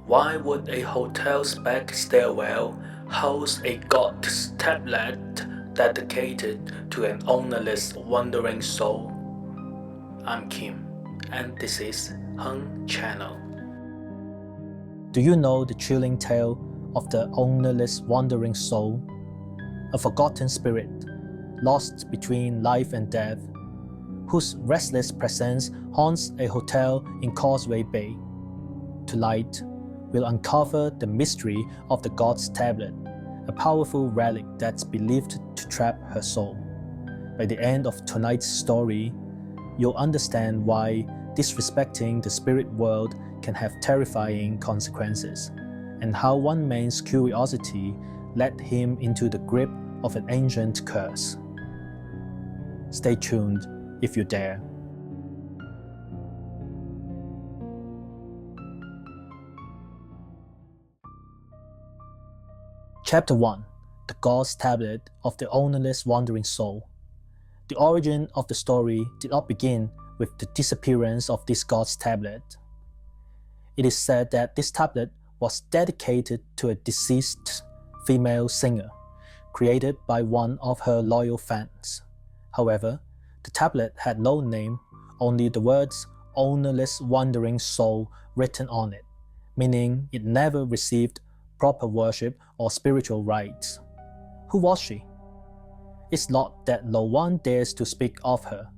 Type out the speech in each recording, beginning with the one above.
Why would a hotel's back stairwell house a god's tablet dedicated to an ownerless wandering soul? I'm Kim, and this is Hung Channel. Do you know the chilling tale of the ownerless wandering soul? A forgotten spirit, lost between life and death, whose restless presence haunts a hotel in Causeway Bay. Tonight, we'll uncover the mystery of the God's Tablet, a powerful relic that's believed to trap her soul. By the end of tonight's story, you'll understand why disrespecting the spirit world can have terrifying consequences, and how one man's curiosity led him into the grip of an ancient curse. Stay tuned if you dare. Chapter 1. The God's Tablet of the Ownerless Wandering Soul. The origin of the story did not begin with the disappearance of this God's Tablet. It is said that this tablet was dedicated to a deceased female singer, created by one of her loyal fans. However, the tablet had no name, only the words "Ownerless Wandering Soul" written on it, meaning it never received proper worship or spiritual rites. Who was she? It's not that no one dares to speak of her,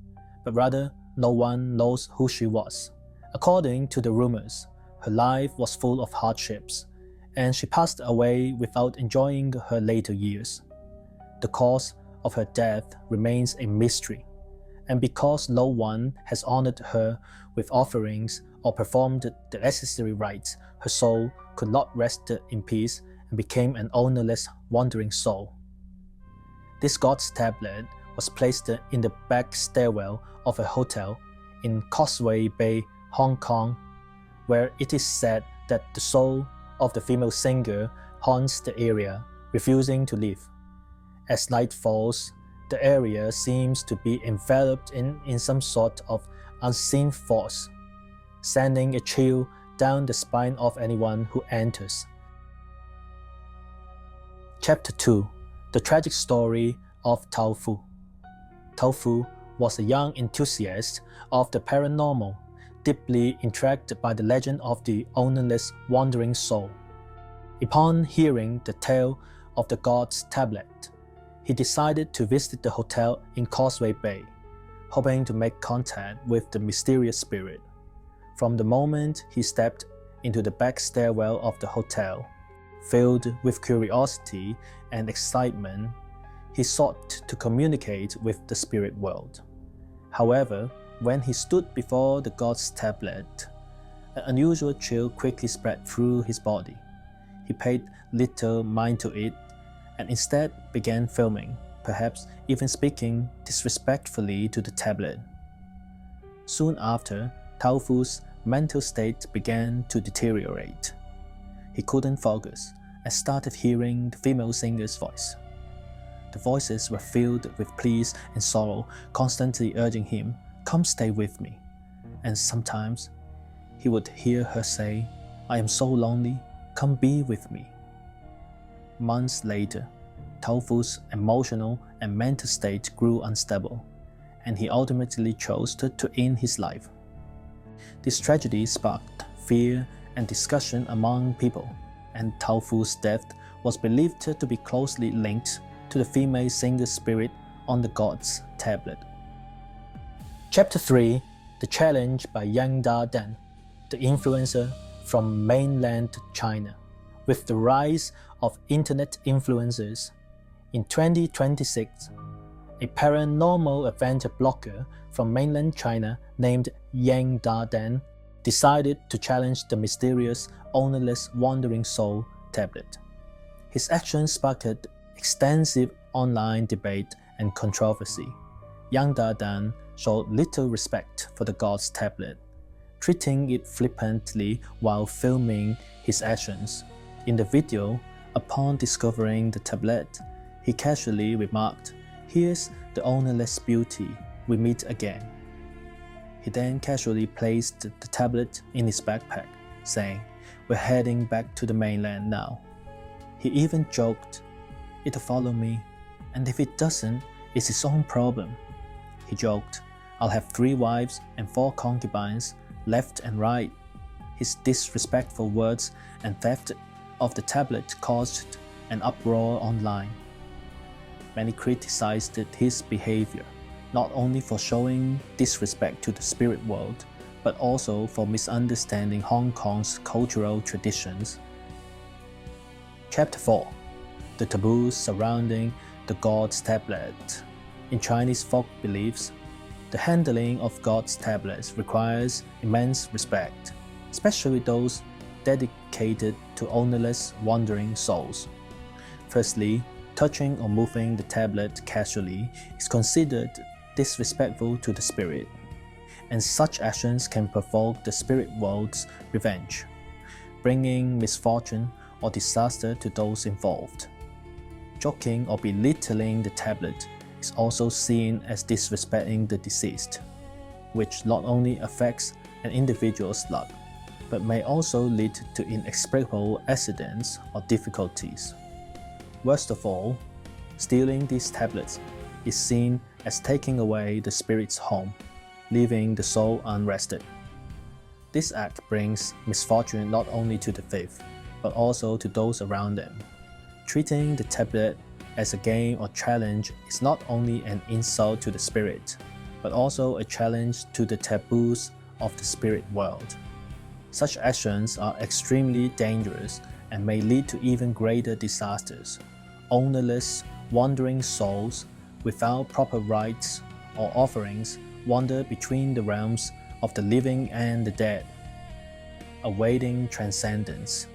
but rather no one knows who she was. According to the rumors, her life was full of hardships, and she passed away without enjoying her later years. The cause of her death remains a mystery, and because no one has honored her with offerings or performed the necessary rites, her soul could not rest in peace and became an ownerless wandering soul. This God's Tablet was placed in the back stairwell of a hotel in Causeway Bay, Hong Kong, where it is said that the soul of the female singer haunts the area, refusing to leave. As night falls, the area seems to be enveloped in some sort of unseen force, sending a chill down the spine of anyone who enters. Chapter 2. The Tragic Story of Tao Fu. Tao Fu was a young enthusiast of the paranormal, deeply intrigued by the legend of the ownerless wandering soul. Upon hearing the tale of the God's Tablet, he decided to visit the hotel in Causeway Bay, hoping to make contact with the mysterious spirit. From the moment he stepped into the back stairwell of the hotel, filled with curiosity and excitement, he sought to communicate with the spirit world. However, when he stood before the God's Tablet, an unusual chill quickly spread through his body. He paid little mind to it and instead began filming, perhaps even speaking disrespectfully to the tablet. Soon after, Tao Fu's mental state began to deteriorate. He couldn't focus and started hearing the female singer's voice. The voices were filled with pleas and sorrow, constantly urging him, "Come stay with me." And sometimes he would hear her say, "I am so lonely, come be with me." Months later, Tao Fu's emotional and mental state grew unstable, and he ultimately chose to end his life. This tragedy sparked fear and discussion among people, and Tao Fu's death was believed to be closely linked to the female singer's spirit on the God's Tablet. Chapter 3. The Challenge by Yang Dadan, the influencer from mainland China. With the rise of internet influencers, in 2026, a paranormal adventure blogger from mainland China named Yang Dadan decided to challenge the mysterious ownerless wandering soul tablet. His action sparked extensive online debate and controversy. Yang Dadan showed little respect for the God's Tablet, treating it flippantly while filming his actions. In the video, upon discovering the tablet, he casually remarked, "Here's the ownerless beauty, we meet again." He then casually placed the tablet in his backpack, saying, "We're heading back to the mainland now." He even joked, "It'll follow me, and if it doesn't, it's his own problem." He joked, "I'll have 3 wives and 4 concubines, left and right." His disrespectful words and theft of the tablet caused an uproar online. Many criticized his behavior, not only for showing disrespect to the spirit world, but also for misunderstanding Hong Kong's cultural traditions. Chapter 4. The taboos surrounding the God's tablet. In Chinese folk beliefs, the handling of God's tablets requires immense respect, especially those dedicated to ownerless wandering souls. Firstly, touching or moving the tablet casually is considered disrespectful to the spirit, and such actions can provoke the spirit world's revenge, bringing misfortune or disaster to those involved. Joking or belittling the tablet is also seen as disrespecting the deceased, which not only affects an individual's luck, but may also lead to inexplicable accidents or difficulties. Worst of all, stealing these tablets is seen as taking away the spirit's home, leaving the soul unrested. This act brings misfortune not only to the thief, but also to those around them. Treating the tablet as a game or challenge is not only an insult to the spirit, but also a challenge to the taboos of the spirit world. Such actions are extremely dangerous and may lead to even greater disasters. Ownerless, wandering souls without proper rites or offerings wander between the realms of the living and the dead, awaiting transcendence.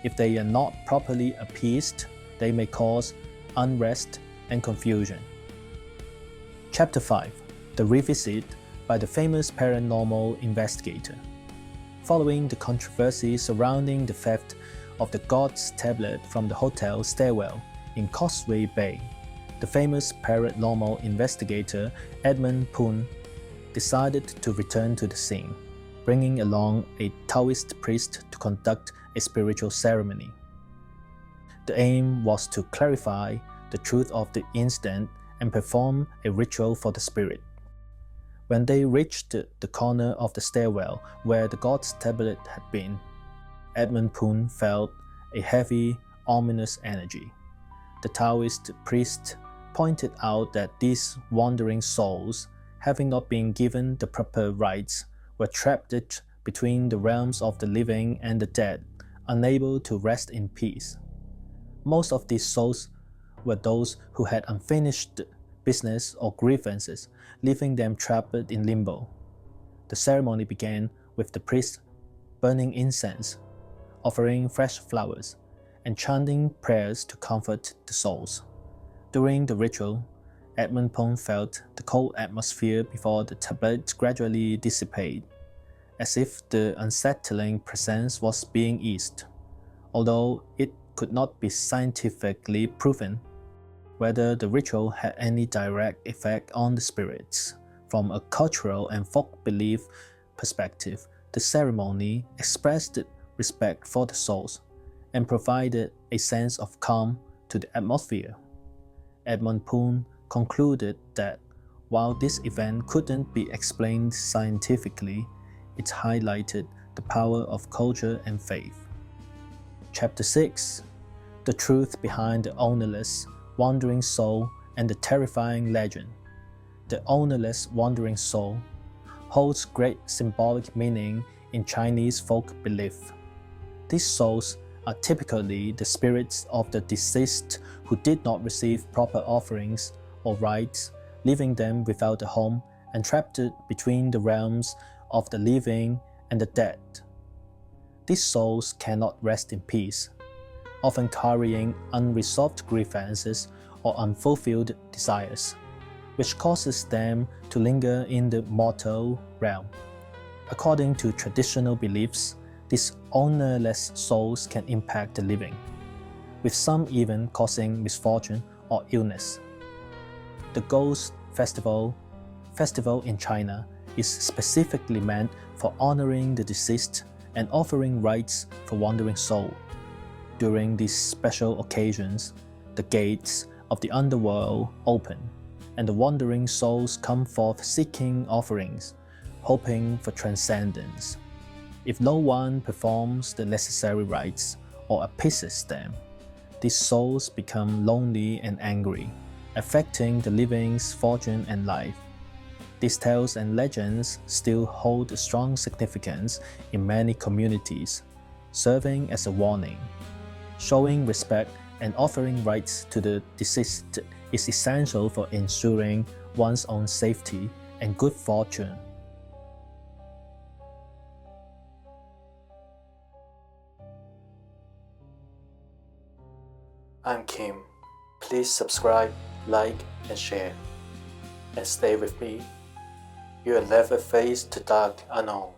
If they are not properly appeased, they may cause unrest and confusion. Chapter 5. The Revisit by the famous paranormal investigator. Following the controversy surrounding the theft of the God's tablet from the hotel stairwell in Causeway Bay, the famous paranormal investigator Edmund Poon decided to return to the scene, bringing along a Taoist priest to conduct a spiritual ceremony. The aim was to clarify the truth of the incident and perform a ritual for the spirit. When they reached the corner of the stairwell where the God's tablet had been, Edmund Poon felt a heavy, ominous energy. The Taoist priest pointed out that these wandering souls, having not been given the proper rites, were trapped between the realms of the living and the dead, unable to rest in peace. Most of these souls were those who had unfinished business or grievances, leaving them trapped in limbo. The ceremony began with the priest burning incense, offering fresh flowers, and chanting prayers to comfort the souls. During the ritual, Edmund Poon felt the cold atmosphere before the tablet gradually dissipated, as if the unsettling presence was being eased. Although it could not be scientifically proven whether the ritual had any direct effect on the spirits, from a cultural and folk belief perspective, the ceremony expressed respect for the souls and provided a sense of calm to the atmosphere. Edmund Poon concluded that while this event couldn't be explained scientifically, it highlighted the power of culture and faith. Chapter 6. The Truth Behind the Ownerless Wandering Soul and the Terrifying Legend. The Ownerless Wandering Soul holds great symbolic meaning in Chinese folk belief. These souls are typically the spirits of the deceased who did not receive proper offerings or rites, leaving them without a home and trapped between the realms of the living and the dead. These souls cannot rest in peace, often carrying unresolved grievances or unfulfilled desires, which causes them to linger in the mortal realm. According to traditional beliefs, these ownerless souls can impact the living, with some even causing misfortune or illness. The Ghost Festival in China is specifically meant for honoring the deceased and offering rites for wandering soul. During these special occasions, the gates of the underworld open, and the wandering souls come forth seeking offerings, hoping for transcendence. If no one performs the necessary rites or appeases them, these souls become lonely and angry, affecting the living's fortune and life. These tales and legends still hold strong significance in many communities, serving as a warning. Showing respect and offering rites to the deceased is essential for ensuring one's own safety and good fortune. I'm Kim. Please subscribe, like, and share. And stay with me. You will never face the dark unknown.